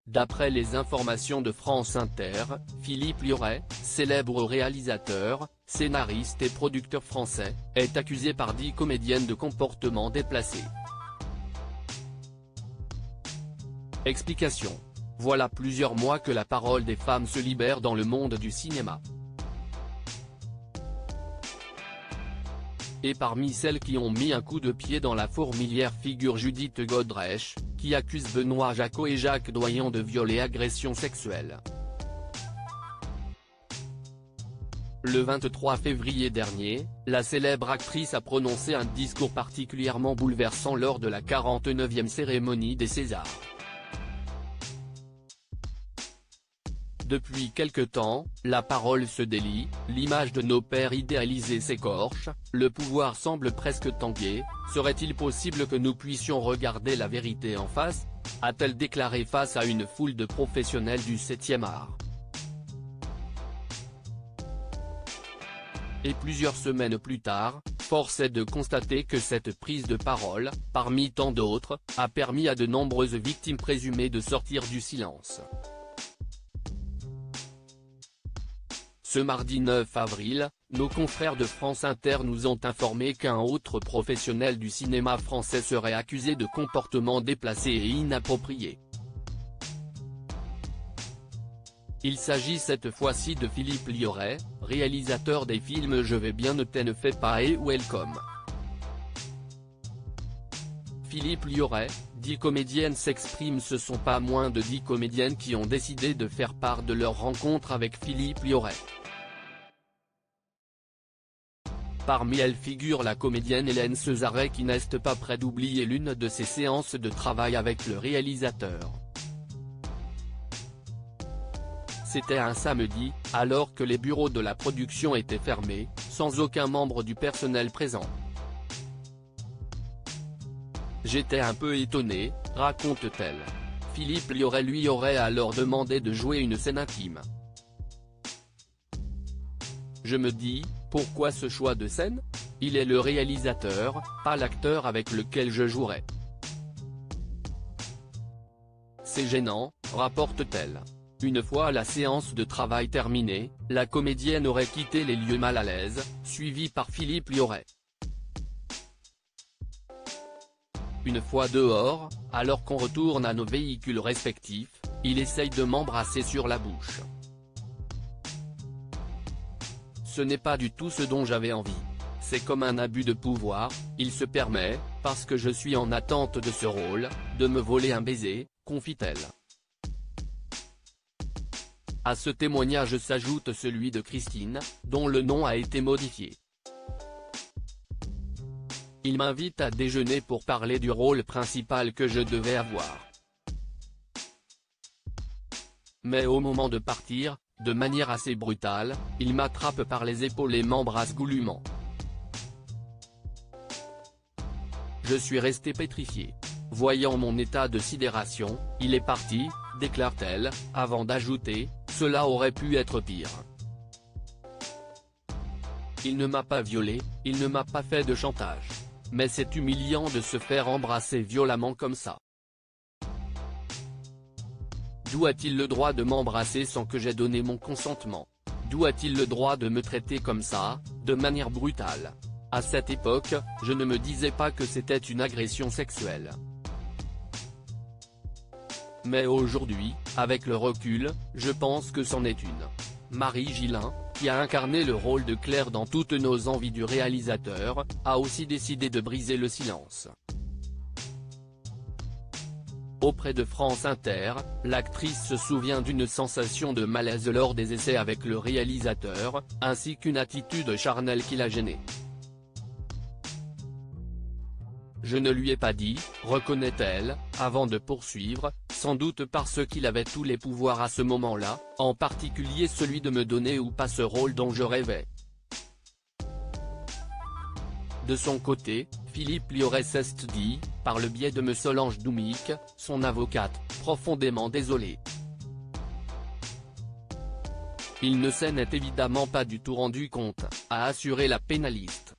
D'après les informations de France Inter, Philippe Liorret, célèbre réalisateur, scénariste et producteur français, est accusé par 10 comédiennes de comportement déplacé. Explication. Voilà plusieurs mois que la parole des femmes se libère dans le monde du cinéma. Et parmi celles qui ont mis un coup de pied dans la fourmilière figure Judith Godrèche, qui accuse Benoît Jacot et Jacques Doyon de viol et agression sexuelle. Le 23 février dernier, la célèbre actrice a prononcé un discours particulièrement bouleversant lors de la 49e cérémonie des Césars. Depuis quelque temps, la parole se délie, l'image de nos pères idéalisés s'écorche, le pouvoir semble presque tanguer. Serait-il possible que nous puissions regarder la vérité en face ? A-t-elle déclaré face à une foule de professionnels du 7e art. Et plusieurs semaines plus tard, force est de constater que cette prise de parole, parmi tant d'autres, a permis à de nombreuses victimes présumées de sortir du silence. Ce mardi 9 avril, nos confrères de France Inter nous ont informé qu'un autre professionnel du cinéma français serait accusé de comportements déplacés et inappropriés. Il s'agit cette fois-ci de Philippe Liorret, réalisateur des films Je vais bien, Ne t'en fais pas et Welcome. Philippe Liorret, 10 comédiennes s'expriment. Ce sont pas moins de 10 comédiennes qui ont décidé de faire part de leur rencontre avec Philippe Liorret. Parmi elles figure la comédienne Hélène Cesaret qui n'est pas près d'oublier l'une de ses séances de travail avec le réalisateur. C'était un samedi, alors que les bureaux de la production étaient fermés, sans aucun membre du personnel présent. J'étais un peu étonné, raconte-t-elle. Philippe Liorret lui aurait alors demandé de jouer une scène intime. Je me dis, pourquoi ce choix de scène ? Il est le réalisateur, pas l'acteur avec lequel je jouerai. C'est gênant, rapporte-t-elle. Une fois la séance de travail terminée, la comédienne aurait quitté les lieux mal à l'aise, suivie par Philippe Liorret. Une fois dehors, alors qu'on retourne à nos véhicules respectifs, il essaye de m'embrasser sur la bouche. Ce n'est pas du tout ce dont j'avais envie. C'est comme un abus de pouvoir, il se permet, parce que je suis en attente de ce rôle, de me voler un baiser, confie-t-elle. À ce témoignage s'ajoute celui de Christine, dont le nom a été modifié. Il m'invite à déjeuner pour parler du rôle principal que je devais avoir. Mais au moment de partir, de manière assez brutale, il m'attrape par les épaules et m'embrasse goulûment. Je suis resté pétrifié. Voyant mon état de sidération, il est parti, déclare-t-elle, avant d'ajouter, cela aurait pu être pire. Il ne m'a pas violé, il ne m'a pas fait de chantage. Mais c'est humiliant de se faire embrasser violemment comme ça. D'où a-t-il le droit de m'embrasser sans que j'aie donné mon consentement? D'où a-t-il le droit de me traiter comme ça, de manière brutale? À cette époque, je ne me disais pas que c'était une agression sexuelle. Mais aujourd'hui, avec le recul, je pense que c'en est une. Marie Gillin, qui a incarné le rôle de Claire dans Toutes nos envies du réalisateur, a aussi décidé de briser le silence. Auprès de France Inter, l'actrice se souvient d'une sensation de malaise lors des essais avec le réalisateur, ainsi qu'une attitude charnelle qui l'a gênée. Je ne lui ai pas dit, reconnaît-elle, avant de poursuivre, sans doute parce qu'il avait tous les pouvoirs à ce moment-là, en particulier celui de me donner ou pas ce rôle dont je rêvais. De son côté, Philippe Liorret s'est dit, par le biais de Solange Doumik, son avocate, profondément désolé. Il ne s'en est évidemment pas du tout rendu compte, a assuré la pénaliste.